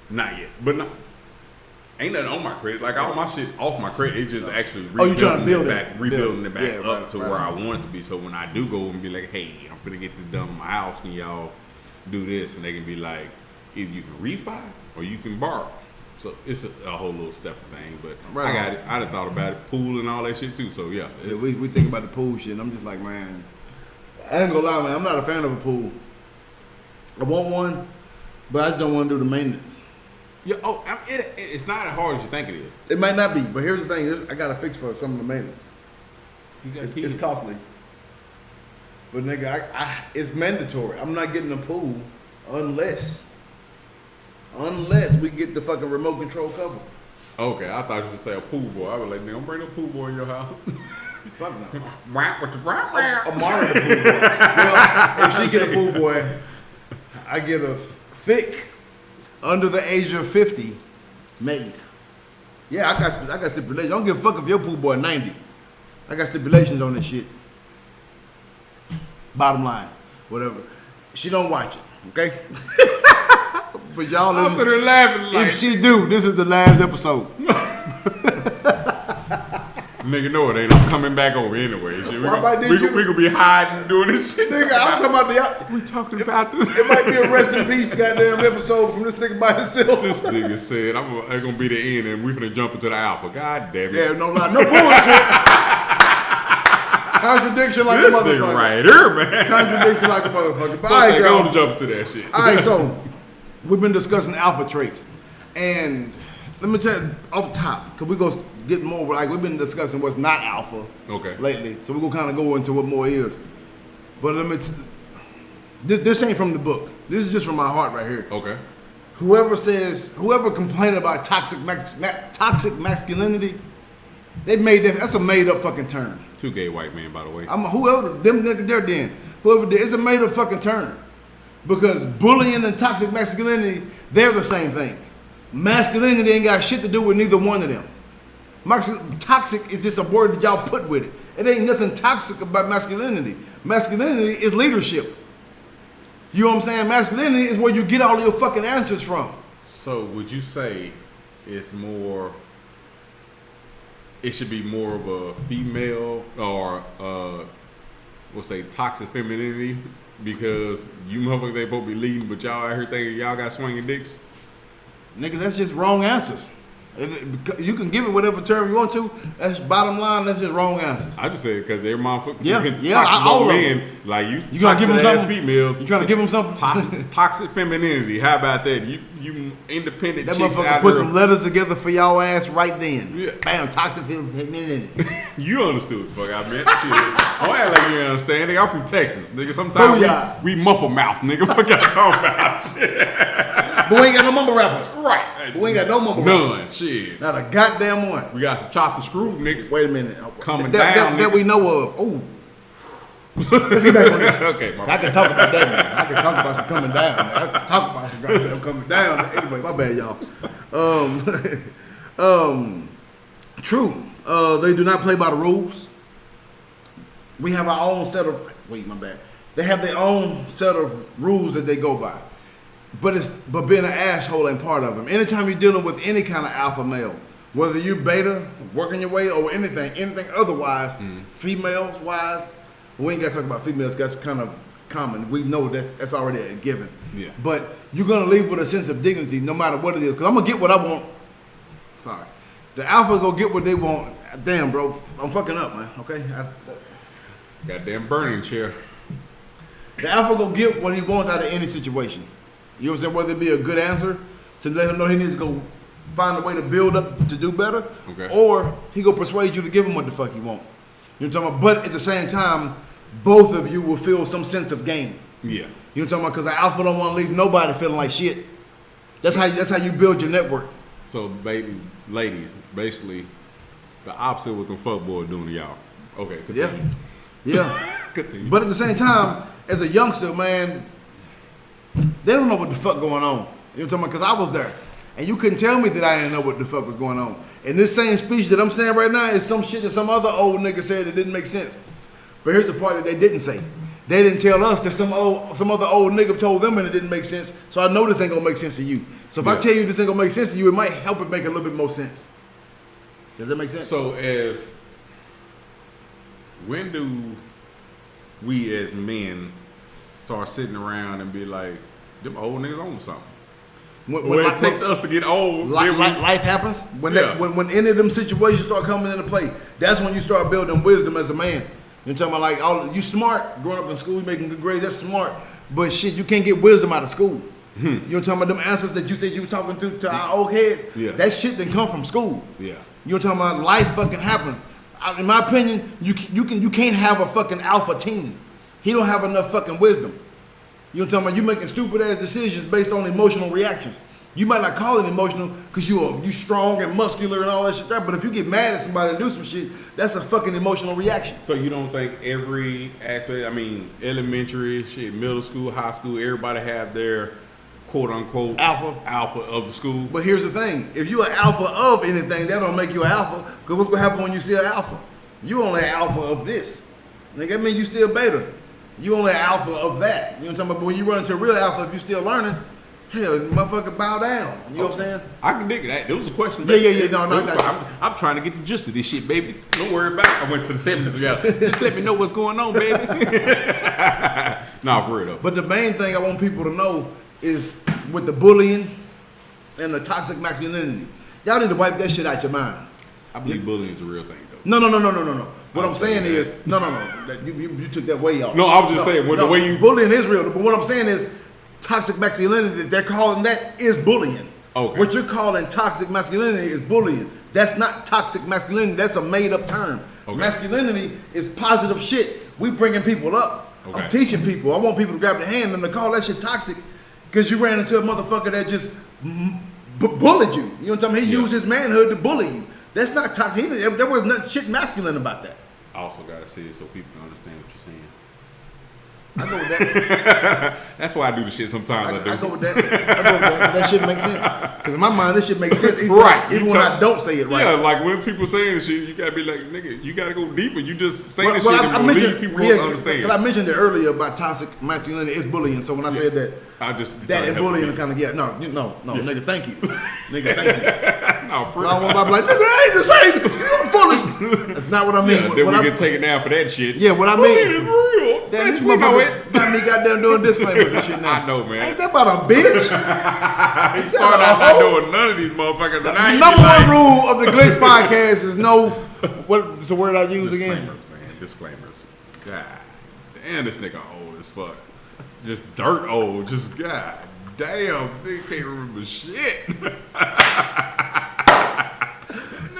Not yet, but no. Ain't nothing on my credit. Like all my shit off my credit. It's just actually you trying to build rebuilding it back up to where I want it to be. So when I do go and be like, hey, I'm finna get this done in my house, can y'all do this? And they can be like, either you can refi or you can borrow. So it's a whole little step thing. But I got it. I done thought about it, pool and all that shit too. So yeah. We think about the pool shit, and I'm just like, man, I ain't gonna lie, man, I'm not a fan of a pool. I want one, but I just don't want to do the maintenance. Yeah. Oh, it's not as hard as you think it is. It might not be, but here's the thing: I got a fix for some of the maintenance. It's costly, but nigga, it's mandatory. I'm not getting a pool unless we get the fucking remote control cover. Okay, I thought you would say a pool boy. I was like, nigga, don't bring no pool boy in your house. Fuck no. With the Amara the pool boy. Well, if she get a pool boy, I get a thick, under the age of 50, made. Yeah, I got stipulations. I don't give a fuck if your pool boy 90. I got stipulations on this shit. Bottom line, whatever. She don't watch it, okay? But y'all, I'm sitting there laughing like, if she do, this is the last episode. Nigga, no, it ain't. I'm coming back over anyway. Shit. We could be hiding doing this shit. Nigga, I'm talking about we talking about this. It might be a rest in peace goddamn episode from this nigga by himself. This nigga said, it's gonna be the end and we finna jump into the alpha. God damn it. Yeah, no lie. No bullshit. Contradiction like this a motherfucker. This nigga right here, man. Contradiction like a motherfucker. But all right, go to jump into that shit. All right, so we've been discussing alpha traits. And let me tell you off the top, because we go get more, like we've been discussing what's not alpha lately. So we're going to kind of go into what more is. But this ain't from the book. This is just from my heart right here. Okay. Whoever complained about toxic masculinity, they made that's a made up fucking term. Two gay white men, by the way. Whoever did, it's a made up fucking term. Because bullying and toxic masculinity, they're the same thing. Masculinity ain't got shit to do with neither one of them. Toxic is just a word that y'all put with it. It ain't nothing toxic about masculinity. Masculinity is leadership. You know what I'm saying? Masculinity is where you get all your fucking answers from. So would you say it should be more of a female or we'll say toxic femininity because you motherfuckers ain't supposed to be leading, but y'all out here thinking y'all got swinging dicks? Nigga, that's just wrong answers. You can give it whatever term you want to. That's bottom line. That's just wrong answers. I just said because every motherfucker, all of men, them. Like you gonna give them something? Females, you trying to give them something? Toxic femininity. How about that? You independent. That chicks motherfucker out put there. some letters together for y'all ass right then. Yeah. Bam, toxic femininity. You understood what the fuck I meant. Shit. Don't act like you understand. Nigga, I'm from Texas. Nigga, sometimes we muffle mouth. Nigga, what y'all talking about? Shit. But we ain't got no mumble rappers. Right. But we ain't got no mumble rappers. None. Shit. Not a goddamn one. We got some chop and screw niggas. Wait a minute. Coming down. That we know of. Oh. Let's get back on this. Okay, I can talk about that, man. I can talk about some coming down. I can talk about some goddamn coming down. Anyway, my bad, y'all. True. They do not play by the rules. We have our own set of. Wait, my bad. They have their own set of rules that they go by. But being an asshole ain't part of them. Anytime you're dealing with any kind of alpha male, whether you're beta, working your way, or anything otherwise, females wise, we ain't got to talk about females. That's kind of common. We know that's already a given. Yeah. But you're gonna leave with a sense of dignity, no matter what it is. Cause I'm gonna get what I want. Sorry, the alpha gonna get what they want. Damn, bro, I'm fucking up, man. Okay. Goddamn burning chair. The alpha gonna get what he wants out of any situation. You know what I'm saying? Whether it be a good answer to let him know he needs to go find a way to build up to do better, or he gonna persuade you to give him what the fuck he want. You know what I'm talking about? But at the same time, both of you will feel some sense of gain. Yeah. You know what I'm talking about? Because the alpha don't want to leave nobody feeling like shit. That's how you build your network. So, ladies, basically, the opposite of what them fuckboys doing to y'all. Okay, continue. Yeah. Continue. But at the same time, as a youngster, man, they don't know what the fuck going on. You know what I'm talking about? Because I was there. And you couldn't tell me that I didn't know what the fuck was going on. And this same speech that I'm saying right now is some shit that some other old nigga said that didn't make sense. But here's the part that they didn't say. They didn't tell us that some other old nigga told them and it didn't make sense. So I know this ain't gonna make sense to you. So if I tell you this ain't gonna make sense to you, it might help it make a little bit more sense. Does that make sense? So when do we as men start sitting around and be like, them old niggas on something? When it takes us to get old, life happens. When any of them situations start coming into play, that's when you start building wisdom as a man. You're talking about like you smart, growing up in school, making good grades, that's smart. But shit, you can't get wisdom out of school. You know what I'm talking about? Them answers that you said you was talking to our old heads. Yeah. That shit didn't come from school. Yeah. You know what I'm talking about? Life fucking happens. In my opinion, you can't have a fucking alpha teen. He don't have enough fucking wisdom. You know what I'm talking about? You making stupid ass decisions based on emotional reactions. You might not call it emotional because you strong and muscular and all that shit there, but if you get mad at somebody and do some shit, that's a fucking emotional reaction. So you don't think every aspect, I mean, elementary, shit, middle school, high school, everybody have their quote unquote alpha of the school? But here's the thing: if you an alpha of anything, that don't make you an alpha. Because what's gonna happen when you see an alpha? You only an alpha of this. Nigga, that means you still beta. You only an alpha of that. You know what I'm talking about? But when you run into a real alpha, if you still learning, hell, motherfucker bow down. You know what I'm saying? I can dig that. It was a question. Yeah. No, I'm trying to get the gist of this shit, baby. Don't worry about it. I went to the 70s. Just let me know what's going on, baby. Nah, for real though. But the main thing I want people to know is with the bullying and the toxic masculinity, y'all need to wipe that shit out your mind. I believe bullying is a real thing though. No. What I'm saying is, no. You took that way off. No, I was just saying, the way you... Bullying is real, but what I'm saying is, toxic masculinity, they're calling that is bullying. Okay. What you're calling toxic masculinity is bullying. That's not toxic masculinity. That's a made-up term. Okay. Masculinity is positive shit. We bringing people up. Okay. I'm teaching people. I want people to grab the hand and to call that shit toxic because you ran into a motherfucker that just bullied you. You know what I'm saying? He used his manhood to bully you. That's not toxic. There was nothing shit masculine about that. I also gotta say it so people can understand what you're saying. I go with that. That's why I do the shit sometimes. I go with that. That shit makes sense. Because in my mind, this shit makes sense. Even when I don't say it right. Yeah, like when people saying this shit, you gotta be like, nigga, you gotta go deeper. You just say this shit and believe people won't understand. Because I mentioned it earlier about toxic masculinity is bullying. So when I said that, that is bullying kind of nigga, thank you. Nigga, thank you. No, I don't want to be like, nigga, I ain't the same. You're foolish. That's not what I mean. Yeah, then we get taken down for that shit. Yeah, what I mean. Bullying is real. This motherfucker got me goddamn doing disclaimers and shit now. I know, man. Ain't that about a bitch? He started out not doing none of these motherfuckers. And the number one rule of the Glitch podcast is no. What's the word I use again? Disclaimers, man. Disclaimers. God damn, this nigga old as fuck. Just dirt old. Just god damn. They can't remember shit.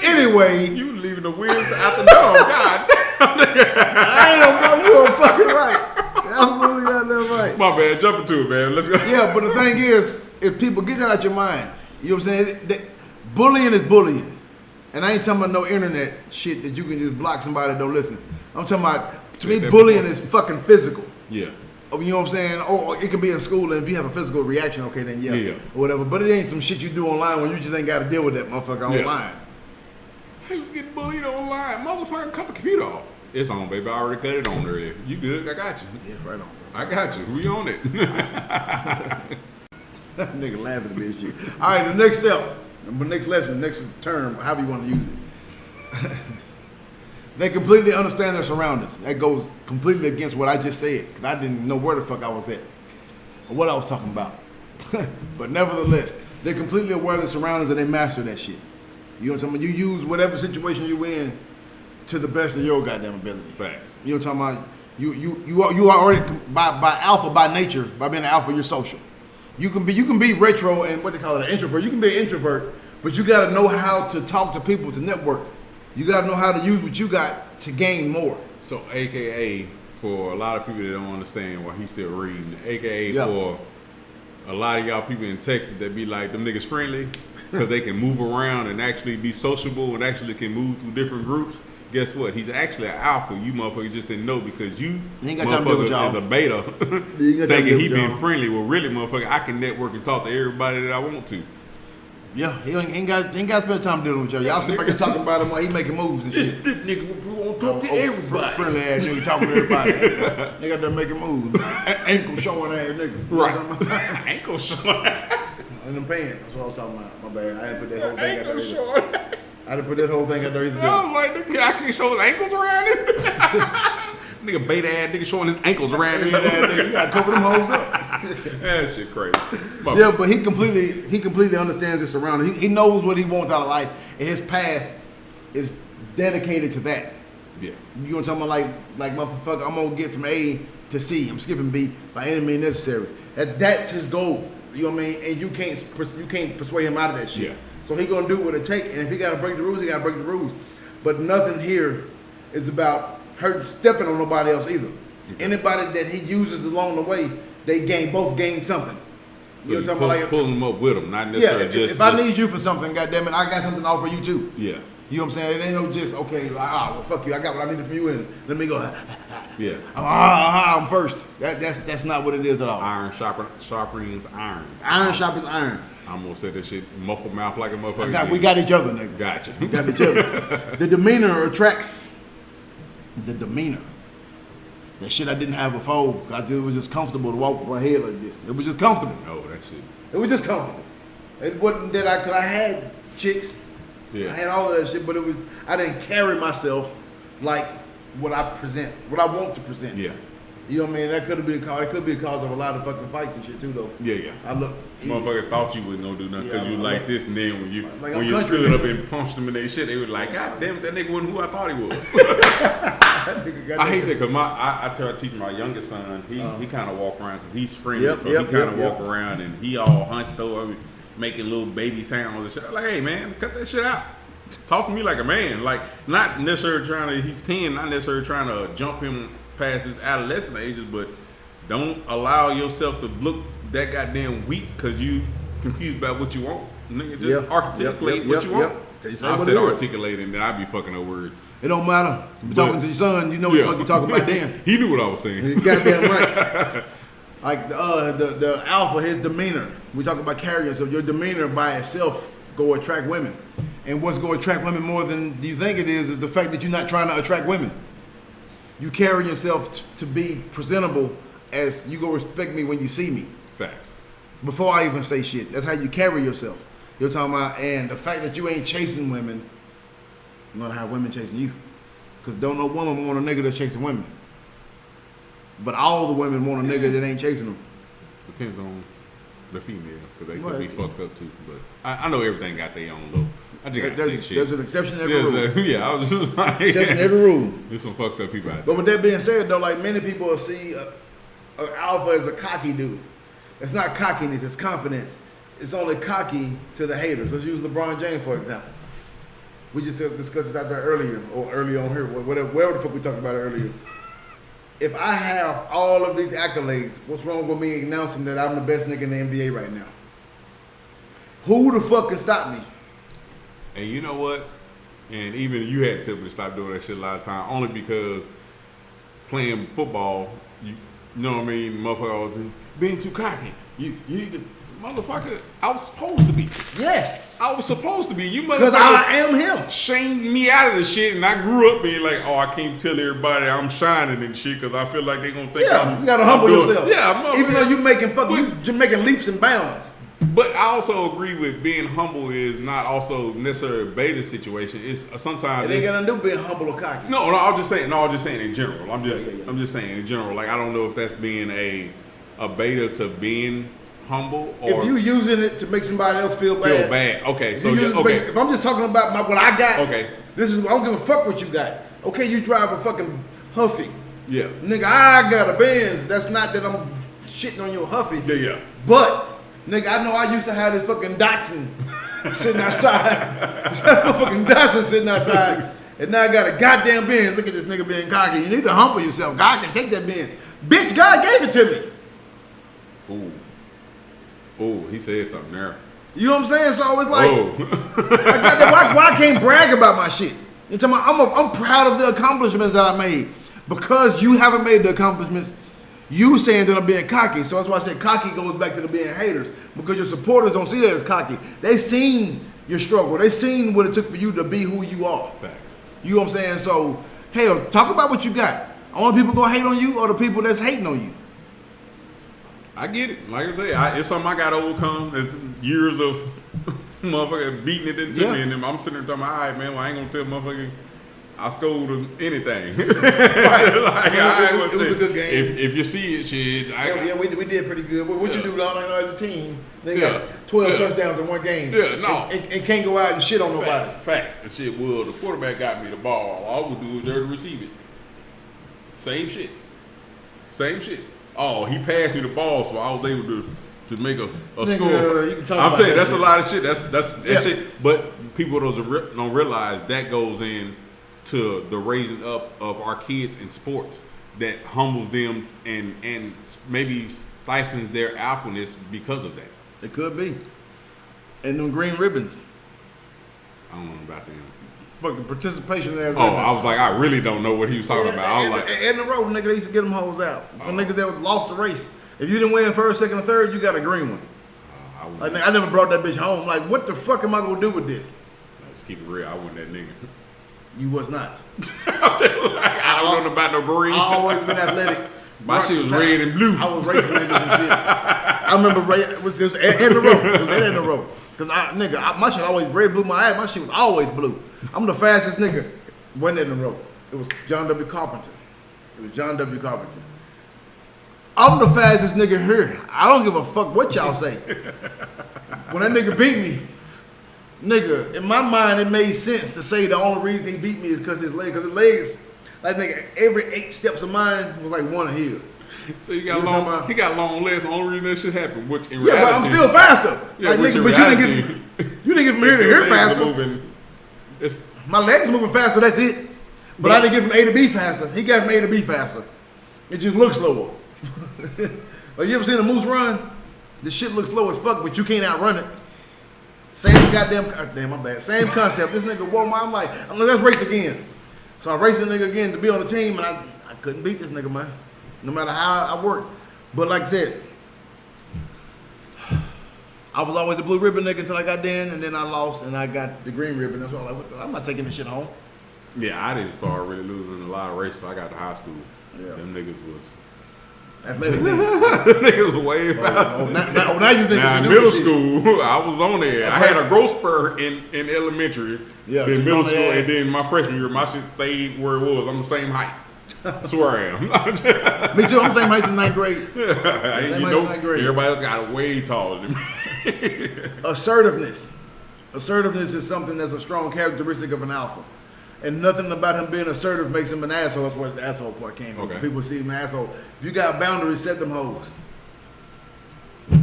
Anyway, you leaving the wheels out the door. God damn. Damn, bro, you are fucking right. Absolutely goddamn right. My bad, jump into it, man. Let's go. Yeah, but the thing is, if people get that out your mind, you know what I'm saying? Bullying is bullying. And I ain't talking about no internet shit that you can just block somebody that don't listen. I'm talking about, to me, bullying is fucking physical. Yeah. You know what I'm saying? Or it can be in school, and if you have a physical reaction, okay, then yeah. Or whatever. But it ain't some shit you do online when you just ain't got to deal with that motherfucker online. He was getting bullied online. Motherfucker, cut the computer off. It's on, baby. I already cut it on earlier. You good? I got you. Yeah, right on. I got you. We on it. Nigga laughing at me and shit. All right, the next step, the next lesson, next term, however you want to use it. They completely understand their surroundings. That goes completely against what I just said, because I didn't know where the fuck I was at or what I was talking about. But nevertheless, they're completely aware of their surroundings and they master that shit. You know what I'm talking about? You use whatever situation you in to the best of your goddamn ability. Facts. You know what I'm talking about? You are already by alpha by nature, by being an alpha, you're social. You can be retro and what they call it, an introvert. You can be an introvert, but you gotta know how to talk to people, to network. You gotta know how to use what you got to gain more. So AKA for a lot of people that don't understand why he's still reading, AKA for a lot of y'all people in Texas that be like, them niggas friendly because they can move around and actually be sociable and actually can move through different groups. Guess what? He's actually an alpha. You motherfuckers just didn't know because you motherfuckers is a beta thinking he being friendly. Well, really, motherfucker, I can network and talk to everybody that I want to. Yeah, he ain't got to spend time dealing with y'all. Y'all sit back and talking about him while he making moves and shit. This nigga won't talk to everybody. Friendly ass nigga talking to everybody. They got there making moves. Ankle showing ass nigga. Right. Ankle showing ass. In them pants. That's what I was talking about. My bad. I didn't put that whole thing out there either. I didn't put that whole thing out there either. I was like, nigga, I can't show his ankles around it. Nigga, beta ass nigga showing his ankles around it. You gotta cover them hoes up. That shit crazy. Yeah, but he completely understands his surroundings. He knows what he wants out of life, and his path is dedicated to that. Yeah. You know what I'm talking about? Like motherfucker, I'm gonna get from A to C. I'm skipping B by any means necessary. That's his goal. You know what I mean? And you can't persuade him out of that shit. Yeah. So he gonna do what it take, and if he gotta break the rules, he gotta break the rules. But nothing here is about hurt stepping on nobody else either. Okay. Anybody that he uses along the way, they both gain something. So you know what I'm talking about? Pulling them up with him, not necessarily if I need you for something, goddammit, I got something to offer you too. Yeah. You know what I'm saying? It ain't no just, okay, like, well, fuck you, I got what I needed from you, and let me go. Yeah. I'm first. That's not what it is at all. Iron sharpens iron. Iron sharpens iron. I'm gonna say that shit muffled mouth like a motherfucker. We got each other, nigga. Gotcha. We got each other. The demeanor attracts the demeanor. That shit I didn't have before. It was just comfortable to walk with my head like this. It was just comfortable. No, that shit. It was just comfortable. It wasn't that cause I had chicks. Yeah. I had all of that shit, but I didn't carry myself like what I present, what I want to present. Yeah. You know what I mean? That could be a cause of a lot of fucking fights and shit too, though. Yeah. Motherfucker thought you wasn't gonna do nothing because you like this, and then when you stood up and punched them in their shit, they were like, God damn it, that nigga wasn't who I thought he was. I hate that because I teach my youngest son, he kind of walk around because he's friendly, so he kind of walk around and he all hunched over, making little baby sounds and shit. I'm like, hey man, cut that shit out. Talk to me like a man, like not necessarily he's 10, not necessarily trying to jump him past his adolescent ages, but don't allow yourself to look that goddamn weak because you confused about what you want. Nigga, just articulate what you want. I said articulate and then I be fucking up words. It don't matter. You're talking to your son, you know what you're talking about then. He knew what I was saying. He's goddamn right. Like the alpha, his demeanor. We talk about carrying, so your demeanor by itself go attract women. And what's going to attract women more than you think it is the fact that you're not trying to attract women. You carry yourself to be presentable as you go respect me when you see me. Facts. Before I even say shit. That's how you carry yourself. You're talking about, and the fact that you ain't chasing women, you're going to have women chasing you. Because don't no woman want a nigga that's chasing women. But all the women want a nigga that ain't chasing them. Depends on the female, because they could be fucked up too. But I know everything got their own though. I just gotta say shit. There's an exception to every rule. Yeah, I was just like, exception to every rule. There's some fucked up people out there. But with that being said, though, like many people see alpha as a cocky dude. It's not cockiness, it's confidence. It's only cocky to the haters. Let's use LeBron James for example. We just discussed this out there earlier, or earlier on here, wherever the fuck we talked about it earlier. If I have all of these accolades, what's wrong with me announcing that I'm the best nigga in the NBA right now? Who the fuck can stop me? And you know what? And even you had to tell me to stop doing that shit a lot of time, only because playing football, you know what I mean, motherfucker, being too cocky. You motherfucker, I was supposed to be. Yes. I was supposed to be. You motherfuckers. Because I am him. Shamed me out of the shit, and I grew up being like, oh, I can't tell everybody I'm shining and shit because I feel like they're going to think you got to humble yourself. Yeah, even though you're making leaps and bounds. But I also agree with being humble is not also necessarily a beta situation. It's sometimes it ain't got nothing to do being humble or cocky. No, I'm just saying in general. I'm just saying in general. Like I don't know if that's being a beta to being humble or if you using it to make somebody else feel bad. Okay, so okay. If I'm just talking about what I got, okay. This is I don't give a fuck what you got. Okay, you drive a fucking Huffy. Yeah. Nigga, I got a Benz. That's not that I'm shitting on your Huffy. Yeah. But nigga, I know I used to have this fucking Datsun sitting outside. Fucking Datsun sitting outside. And now I got a goddamn Benz. Look at this nigga being cocky. You need to humble yourself. God can take that Benz. Bitch, God gave it to me. Ooh, he said something there. You know what I'm saying? So it's like, why I can't brag about my shit? You talking about, I'm proud of the accomplishments that I made. Because you haven't made the accomplishments, you saying that I'm being cocky. So that's why I said cocky goes back to the being haters. Because your supporters don't see that as cocky. They seen your struggle. They seen what it took for you to be who you are. Facts. You know what I'm saying? So, hell, talk about what you got. Only people gonna hate on you or the people that's hating on you. I get it. Like I say, it's something I got to overcome. It's years of motherfucker beating it into me. And I'm sitting there talking, all right, man, well, I ain't going to tell motherfucker I scored anything. Right. Like, it was a good game. If you see it, shit. We did pretty good. What you do, dog, as a team, they got 12 touchdowns in one game. Yeah, no. And can't go out and shit on nobody. Fact. The shit, well, the quarterback got me the ball. All I would do is there to receive it. Same shit. Oh, he passed me the ball, so I was able to to make a Nigga, score. you can talk I'm about saying that that's shit. a lot of shit. That shit. But people don't realize that goes in to the raising up of our kids in sports that humbles them and maybe stifles their alphaness because of that. It could be. And them green ribbons. I don't know about them. Fucking participation there. Oh, I was like, I really don't know what he was talking about. I was like, in the road, nigga, they used to get them hoes out. For niggas that lost the race. If you didn't win first, second, or third, you got a green one. Like, I never brought that bitch home. Like, what the fuck am I gonna do with this? Let's keep it real. I wasn't that nigga. You was not. I don't know about no green. I always been athletic. My shit was red and blue. I was racing niggas and shit. I remember it was in the road. It was in the road. Cause my shit always red, blue. My ass, my shit was always blue. I'm the fastest nigga. Wasn't in the road. It was John W. Carpenter. I'm the fastest nigga here. I don't give a fuck what y'all say. When that nigga beat me, nigga, in my mind it made sense to say the only reason he beat me is because his legs. Cause his legs, like nigga, every 8 steps of mine was like one of his. So he got long legs. The only reason that shit happened, which in reality, but I'm still faster. Yeah, like, nigga, but you didn't get from here to here faster. My legs are moving faster. That's it. But I didn't get from A to B faster. He got from A to B faster. It just looks slower. Like, you ever seen a moose run? The shit looks slow as fuck, but you can't outrun it. Same damn, my bad. Same concept. This nigga whoa, I'm like, let's race again. So I raced the nigga again to be on the team, and I couldn't beat this nigga, man. No matter how I worked. But like I said, I was always a blue ribbon nigga until I got in, and then I lost, and I got the green ribbon. That's why I'm like, I'm not taking this shit home. Yeah, I didn't start really losing a lot of races. I got to high school. Yeah. Them niggas was athletic. Them niggas was way faster. Now you Now in middle school, I was on there. I had a growth spur in elementary, then middle school, and then my freshman year, my shit stayed where it was. I'm the same height. I swear I am. Me too. I'm the same height since 9th grade. Everybody else got way taller than me. Assertiveness. Assertiveness is something that's a strong characteristic of an alpha. And nothing about him being assertive makes him an asshole. That's where the asshole part came from. Okay. People see him an asshole. If you got boundaries, set them hoes. You know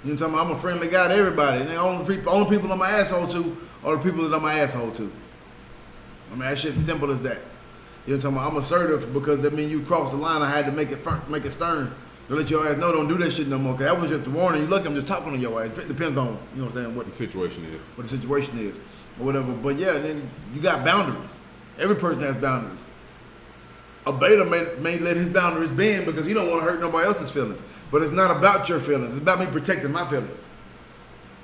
what I'm talking about? I'm a friendly guy to everybody. And the only people I'm an asshole to are the people that I'm an asshole to. I mean, that shit simple as that. You know what I'm talking about? I'm assertive because that means you crossed the line. I had to make it stern to let your ass know don't do that shit no more. Cause that was just a warning. You look, I'm just talking to your ass. It depends on, you know what I'm saying, what the situation is. What the situation is. Or whatever. But yeah, then you got boundaries. Every person has boundaries. A beta may let his boundaries bend because he don't want to hurt nobody else's feelings. But it's not about your feelings. It's about me protecting my feelings.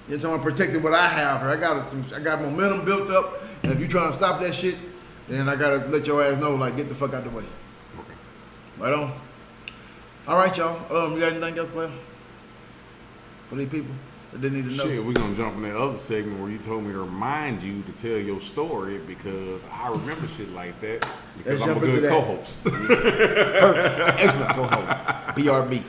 You know, I'm protecting what I have. I got momentum built up, and if you trying to stop that shit, then I gotta let your ass know, like, get the fuck out the way. Okay. Right on. All right, y'all. You got anything else, player? For these people that they need to know? Shit, we're gonna jump in that other segment where you told me to remind you to tell your story because I remember shit like that because I'm a good co-host. Perfect. Excellent co-host. BRB.